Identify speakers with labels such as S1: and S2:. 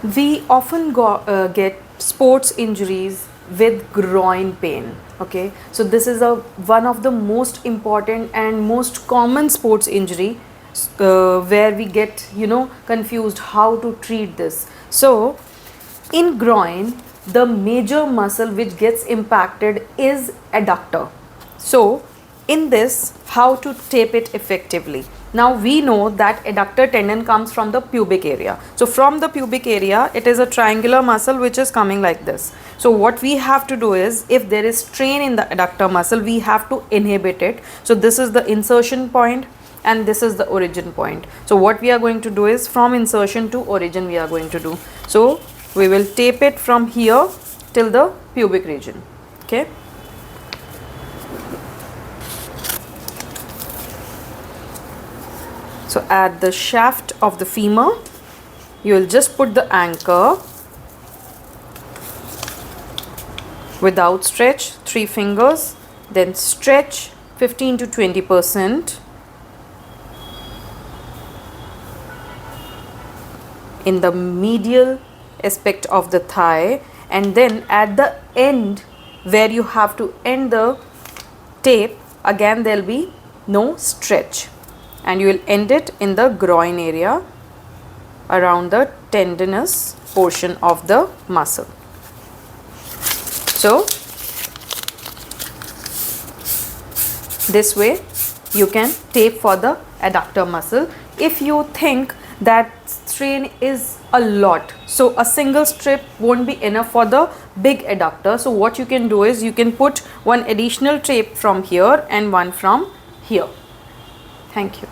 S1: We often get sports injuries with groin pain. Okay, so this is one of the most important and most common sports injury, where we get confused how to treat this. So in groin, the major muscle which gets impacted is adductor. So in this, how to tape it effectively? Now we know that adductor tendon comes from the pubic area. So from the pubic area, it is a triangular muscle which is coming like this. So what we have to do is, if there is strain in the adductor muscle, we have to inhibit it. So this is the insertion point and this is the origin point. So what we are going to do is, from insertion to origin we are going to do. So we will tape it from here till the pubic region. Okay. So at the shaft of the femur, you will just put the anchor without stretch, 3 fingers, then stretch 15 to 20% in the medial aspect of the thigh, and then at the end where you have to end the tape, again there will be no stretch, and you will end it in the groin area around the tendinous portion of the muscle. So this way you can tape for the adductor muscle. If you think that strain is a lot, so a single strip won't be enough for the big adductor, so what you can do is, you can put one additional tape from here and one from here. Thank you.